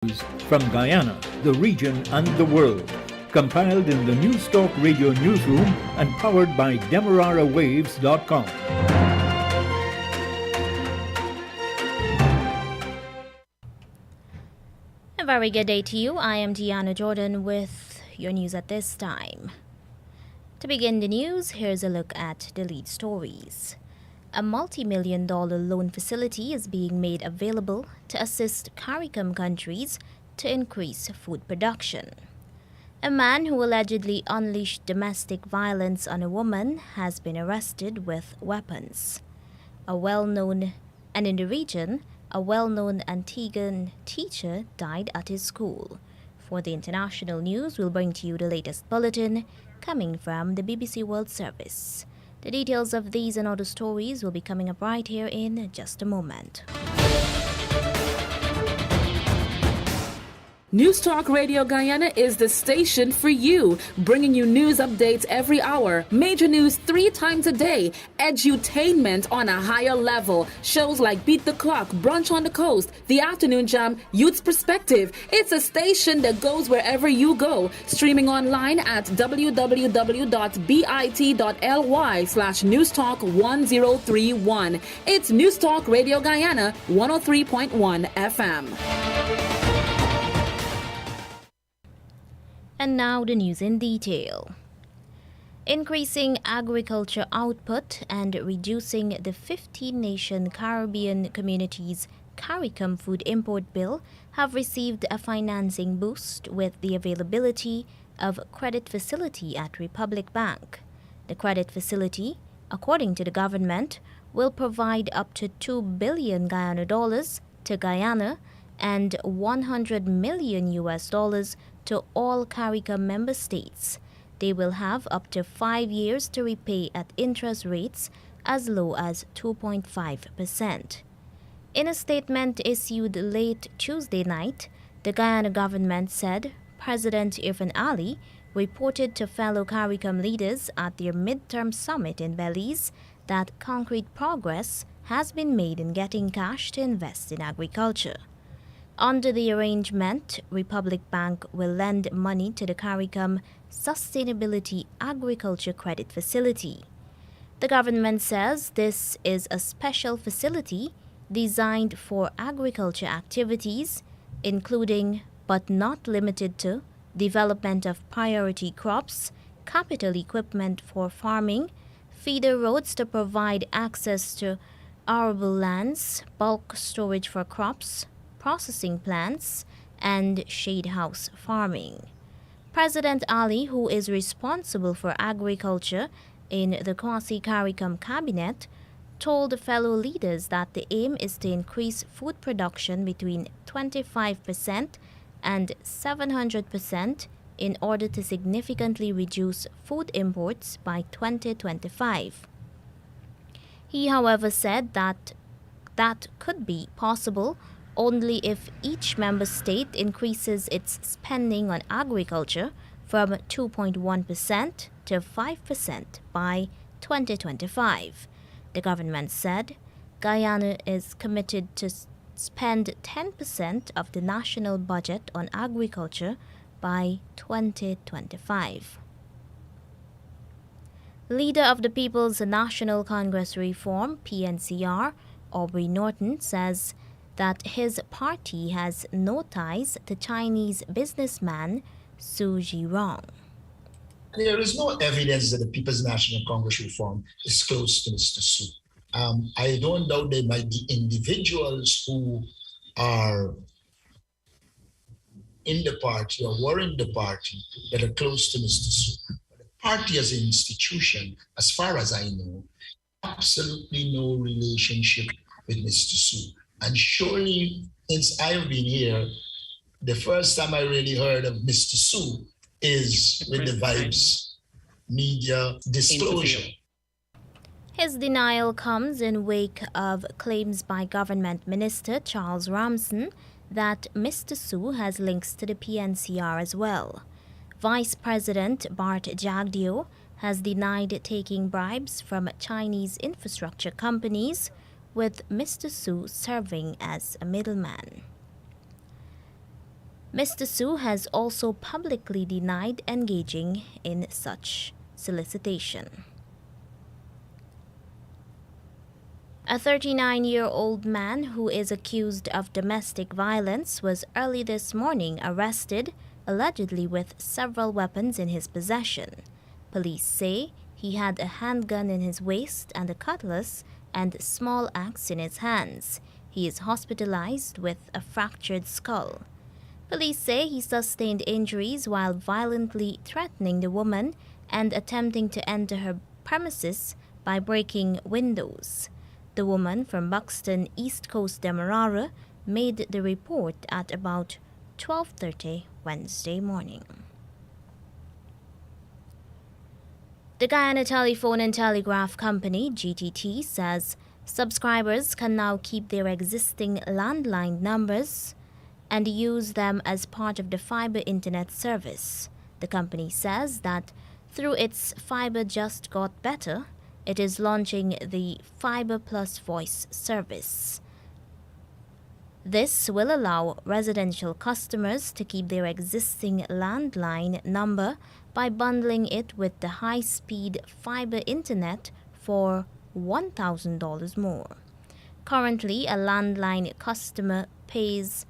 news from Guyana, the region, and the world. Compiled in the News Talk Radio newsroom and powered by DemeraraWaves.com. A very good day to you. I am Deanna Jordan with your news at this time. To begin the news, here's a look at the lead stories. A multi-million-dollar loan facility is being made available to assist CARICOM countries to increase food production. A man who allegedly unleashed domestic violence on a woman has been arrested with weapons. In the region, a well-known Antiguan teacher died at his school. For the international news, we'll bring to you the latest bulletin coming from the BBC World Service. The details of these and other stories will be coming up right here in just a moment. News Talk Radio Guyana is the station for you, bringing you news updates every hour, major news 3 times a day, edutainment on a higher level, shows like Beat the Clock, Brunch on the Coast, The Afternoon Jam, Youth's Perspective. It's a station that goes wherever you go, streaming online at www.bit.ly/newstalk1031. It's News Talk Radio Guyana, 103.1 FM. And now the news in detail. Increasing agriculture output and reducing the 15-nation Caribbean communities' CARICOM food import bill have received a financing boost with the availability of credit facility at Republic Bank. The credit facility, according to the government, will provide up to $2 billion Guyana dollars to Guyana and $100 million to all CARICOM member states. They will have up to 5 years to repay at interest rates as low as 2.5%. In a statement issued late Tuesday night, the Guyana government said President Irfan Ali reported to fellow CARICOM leaders at their midterm summit in Belize that concrete progress has been made in getting cash to invest in agriculture. Under the arrangement, Republic Bank will lend money to the CARICOM Sustainability Agriculture Credit Facility. The government says this is a special facility designed for agriculture activities, including, but not limited to, development of priority crops, capital equipment for farming, feeder roads to provide access to arable lands, bulk storage for crops, processing plants, and shade house farming. President Ali, who is responsible for agriculture in the quasi-CARICOM cabinet, told fellow leaders that the aim is to increase food production between 25% and 700% in order to significantly reduce food imports by 2025. He, however, said that could be possible only if each member state increases its spending on agriculture from 2.1% to 5% by 2025. The government said Guyana is committed to spend 10% of the national budget on agriculture by 2025. Leader of the People's National Congress Reform, PNCR, Aubrey Norton, says that his party has no ties to Chinese businessman Su Zhirong. There is no evidence that the People's National Congress Reform is close to Mr. Su. I don't doubt there might be individuals who are in the party or were in the party that are close to Mr. Su. But the party as an institution, as far as I know, absolutely no relationship with Mr. Su. And surely, since I've been here, the first time I really heard of Mr. Su is with the Vibes media disclosure. His denial comes in wake of claims by Government Minister Charles Ramson that Mr. Su has links to the PNCR as well. Vice President Bart Jagdeo has denied taking bribes from Chinese infrastructure companies, with Mr. Su serving as a middleman. Mr. Su has also publicly denied engaging in such solicitation. A 39-year-old man who is accused of domestic violence was early this morning arrested, allegedly with several weapons in his possession. Police say he had a handgun in his waist and a cutlass and small axe in his hands. He is hospitalized with a fractured skull. Police say he sustained injuries while violently threatening the woman and attempting to enter her premises by breaking windows. The woman from Buxton, East Coast Demerara, made the report at about 12:30 Wednesday morning. The Guyana Telephone and Telegraph Company, GTT, says subscribers can now keep their existing landline numbers and use them as part of the fiber internet service. The company says that through its Fiber Just Got Better, it is launching the Fiber Plus Voice service. This will allow residential customers to keep their existing landline number by bundling it with the high-speed fiber internet for $1,000 more. Currently, a landline customer pays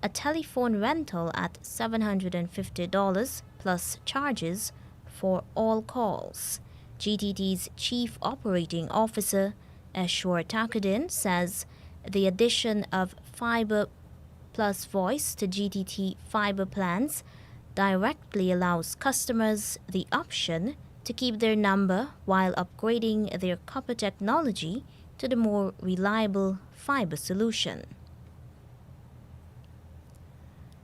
a telephone rental at $750 plus charges for all calls. GTT's Chief Operating Officer, Ashwar Takudin, says the addition of Fiber Plus Voice to GTT fiber plans directly allows customers the option to keep their number while upgrading their copper technology to the more reliable fiber solution.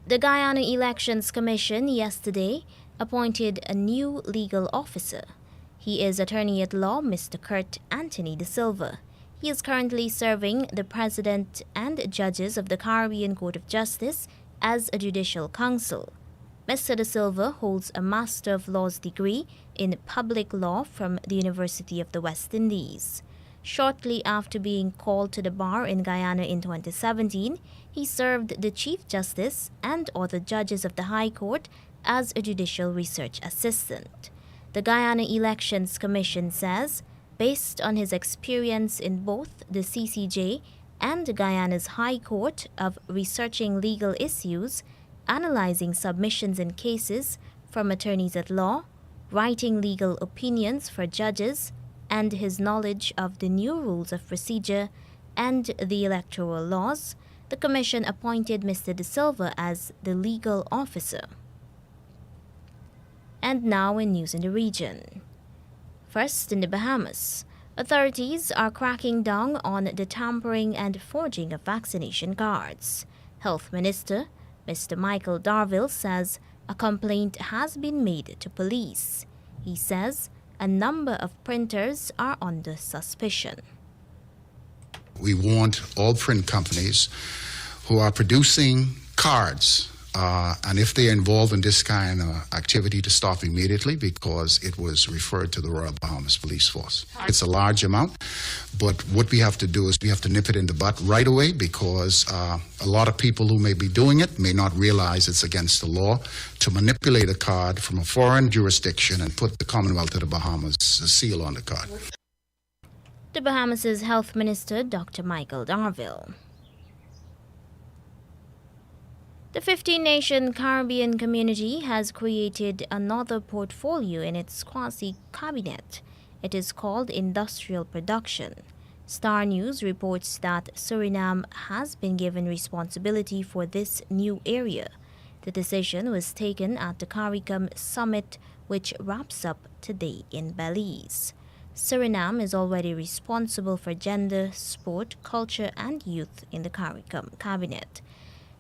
The Guyana Elections Commission yesterday appointed a new legal officer. He is Attorney at Law Mr. Kurt Anthony De Silva. He is currently serving the President and judges of the Caribbean Court of Justice as a judicial counsel. Mr. De Silva holds a Master of Laws degree in Public Law from the University of the West Indies. Shortly after being called to the bar in Guyana in 2017, he served the Chief Justice and other judges of the High Court as a judicial research assistant. The Guyana Elections Commission says, based on his experience in both the CCJ and Guyana's High Court of researching legal issues, analyzing submissions and cases from attorneys at law, writing legal opinions for judges, and his knowledge of the new rules of procedure and the electoral laws, the Commission appointed Mr. De Silva as the legal officer. And now in news in the region. First, in the Bahamas, authorities are cracking down on the tampering and forging of vaccination cards. Health Minister Mr. Michael Darville says a complaint has been made to police. He says a number of printers are under suspicion. We want all print companies who are producing cards, and if they are involved in this kind of activity, to stop immediately, because it was referred to the Royal Bahamas Police Force. It's a large amount, but what we have to do is we have to nip it in the bud right away, because a lot of people who may be doing it may not realize it's against the law to manipulate a card from a foreign jurisdiction and put the Commonwealth of the Bahamas seal on the card. The Bahamas' Health Minister, Dr. Michael Darville. The 15-nation Caribbean community has created another portfolio in its quasi-cabinet. It is called Industrial Production. Star News reports that Suriname has been given responsibility for this new area. The decision was taken at the CARICOM Summit, which wraps up today in Belize. Suriname is already responsible for gender, sport, culture, and youth in the CARICOM cabinet.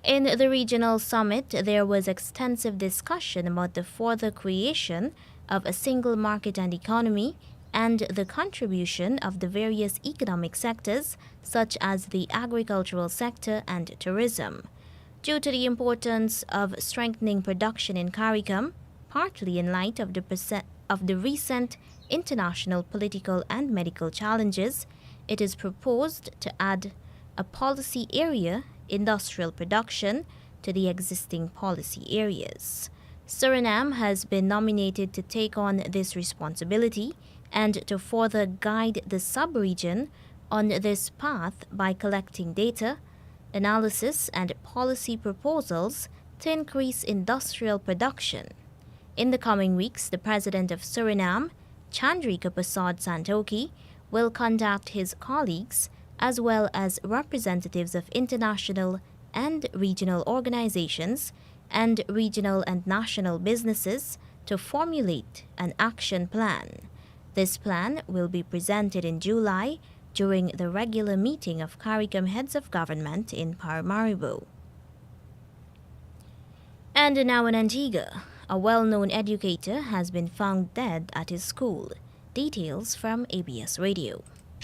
In the regional summit, there was extensive discussion about the further creation of a single market and economy and the contribution of the various economic sectors, such as the agricultural sector and tourism. Due to the importance of strengthening production in CARICOM, partly in light of the recent international political and medical challenges, it is proposed to add a policy area, industrial production, to the existing policy areas. Suriname has been nominated to take on this responsibility and to further guide the sub-region on this path by collecting data, analysis and policy proposals to increase industrial production. In the coming weeks, the President of Suriname, Chandrika Prasad Santokhi, will contact his colleagues as well as representatives of international and regional organizations and regional and national businesses to formulate an action plan. This plan will be presented in July during the regular meeting of CARICOM heads of government in Paramaribo. And now in Antigua, a well-known educator has been found dead at his school. Details from ABS Radio.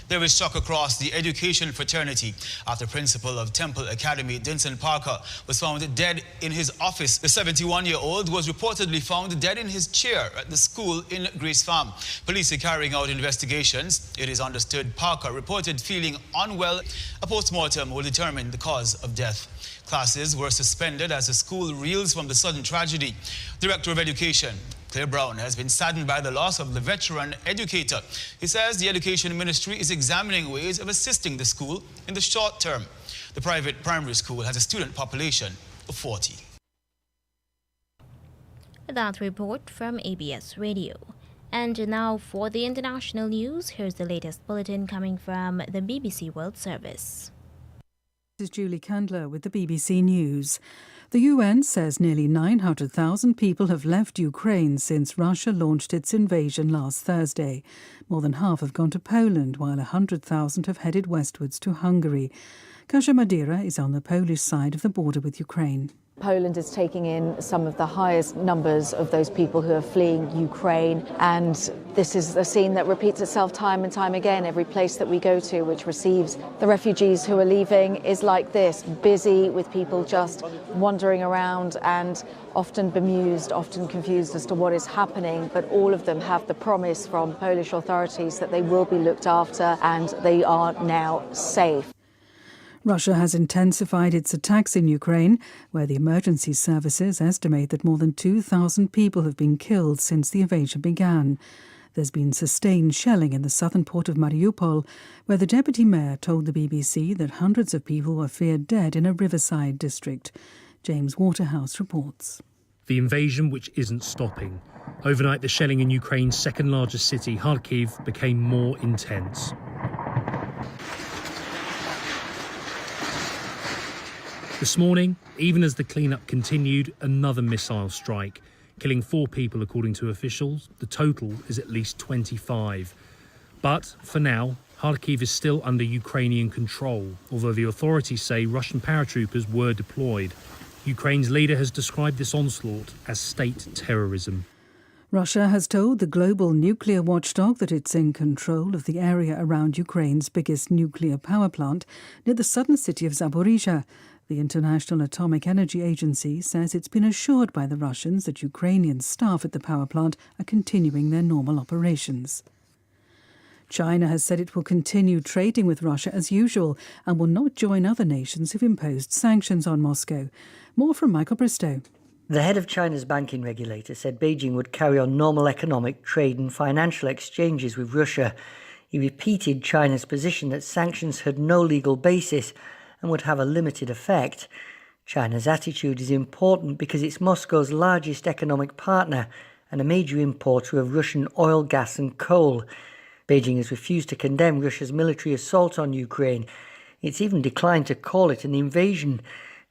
There is shock across the education fraternity after principal of Temple Academy, Dinson Parker, was found dead in his office. The 71-year-old was reportedly found dead in his chair at the school in Grace Farm. Police are carrying out investigations. It is understood Parker reported feeling unwell. A post-mortem will determine the cause of death. Classes were suspended as the school reels from the sudden tragedy. Director of Education Claire Brown has been saddened by the loss of the veteran educator. He says the Education Ministry is examining ways of assisting the school in the short term. The private primary school has a student population of 40. That report from ABS Radio. And now for the international news, here's the latest bulletin coming from the BBC World Service. This is Julie Candler with the BBC News. The UN says nearly 900,000 people have left Ukraine since Russia launched its invasion last Thursday. More than half have gone to Poland, while 100,000 have headed westwards to Hungary. Kasia Madeira is on the Polish side of the border with Ukraine. Poland is taking in some of the highest numbers of those people who are fleeing Ukraine, and this is a scene that repeats itself time and time again. Every place that we go to which receives the refugees who are leaving is like this, busy with people just wandering around and often bemused, often confused as to what is happening, but all of them have the promise from Polish authorities that they will be looked after and they are now safe. Russia has intensified its attacks in Ukraine, where the emergency services estimate that more than 2,000 people have been killed since the invasion began. There's been sustained shelling in the southern port of Mariupol, where the deputy mayor told the BBC that hundreds of people were feared dead in a riverside district. James Waterhouse reports. The invasion, which isn't stopping. Overnight, the shelling in Ukraine's second largest city, Kharkiv, became more intense. This morning, even as the clean-up continued, another missile strike, killing 4 people according to officials. The total is at least 25. But for now, Kharkiv is still under Ukrainian control, although the authorities say Russian paratroopers were deployed. Ukraine's leader has described this onslaught as state terrorism. Russia has told the global nuclear watchdog that it's in control of the area around Ukraine's biggest nuclear power plant near the southern city of Zaporizhzhia. The International Atomic Energy Agency says it's been assured by the Russians that Ukrainian staff at the power plant are continuing their normal operations. China has said it will continue trading with Russia as usual and will not join other nations who've imposed sanctions on Moscow. More from Michael Bristow. The head of China's banking regulator said Beijing would carry on normal economic, trade and financial exchanges with Russia. He repeated China's position that sanctions had no legal basis and would have a limited effect. China's attitude is important because it's Moscow's largest economic partner and a major importer of Russian oil, gas and coal. Beijing has refused to condemn Russia's military assault on Ukraine. It's even declined to call it an invasion,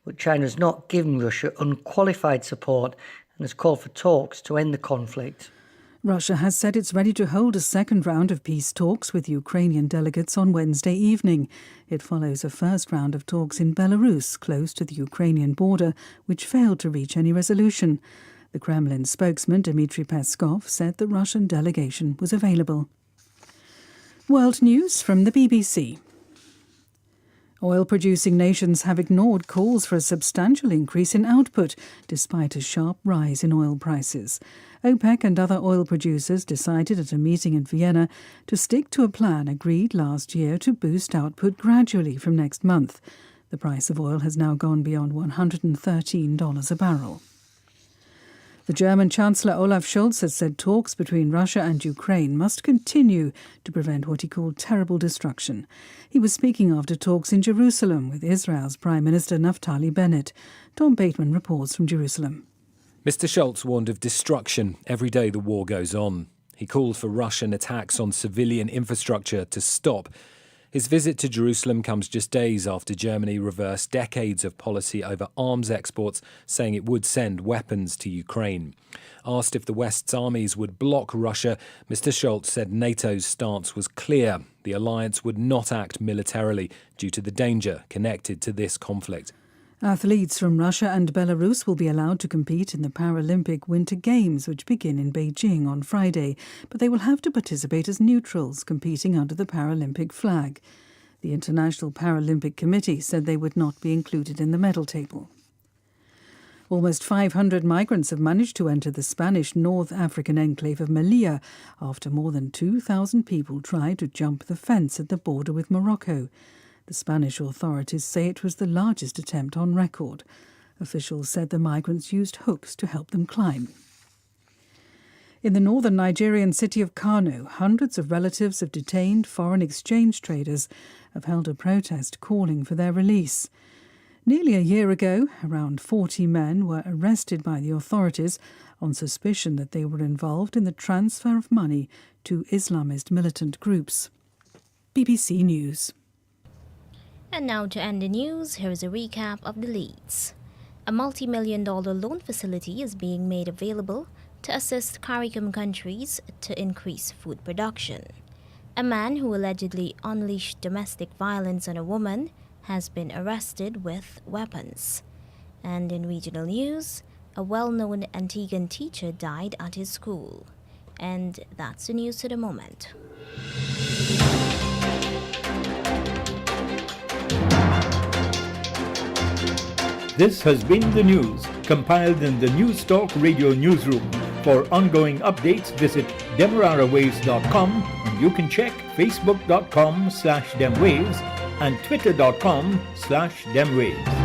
but China has not given Russia unqualified support and has called for talks to end the conflict. Russia has said it's ready to hold a second round of peace talks with Ukrainian delegates on Wednesday evening. It follows a first round of talks in Belarus, close to the Ukrainian border, which failed to reach any resolution. The Kremlin spokesman Dmitry Peskov said the Russian delegation was available. World news from the BBC. Oil-producing nations have ignored calls for a substantial increase in output, despite a sharp rise in oil prices. OPEC and other oil producers decided at a meeting in Vienna to stick to a plan agreed last year to boost output gradually from next month. The price of oil has now gone beyond $113 a barrel. The German Chancellor Olaf Scholz has said talks between Russia and Ukraine must continue to prevent what he called terrible destruction. He was speaking after talks in Jerusalem with Israel's Prime Minister Naftali Bennett. Tom Bateman reports from Jerusalem. Mr. Scholz warned of destruction every day the war goes on. He called for Russian attacks on civilian infrastructure to stop. His visit to Jerusalem comes just days after Germany reversed decades of policy over arms exports, saying it would send weapons to Ukraine. Asked if the West's armies would block Russia, Mr. Scholz said NATO's stance was clear. The alliance would not act militarily due to the danger connected to this conflict. Athletes from Russia and Belarus will be allowed to compete in the Paralympic Winter Games, which begin in Beijing on Friday, but they will have to participate as neutrals, competing under the Paralympic flag. The International Paralympic Committee said they would not be included in the medal table. Almost 500 migrants have managed to enter the Spanish North African enclave of Melilla after more than 2,000 people tried to jump the fence at the border with Morocco. The Spanish authorities say it was the largest attempt on record. Officials said the migrants used hooks to help them climb. In the northern Nigerian city of Kano, hundreds of relatives of detained foreign exchange traders have held a protest calling for their release. Nearly a year ago, around 40 men were arrested by the authorities on suspicion that they were involved in the transfer of money to Islamist militant groups. BBC News. And now to end the news, here is a recap of the leads. A multi-million-dollar loan facility is being made available to assist CARICOM countries to increase food production. A man who allegedly unleashed domestic violence on a woman has been arrested with weapons. And in regional news, a well-known Antiguan teacher died at his school. And that's the news to the moment. This has been the news, compiled in the News Talk Radio newsroom. For ongoing updates, visit demerarawaves.com, and you can check facebook.com/demwaves and twitter.com/demwaves.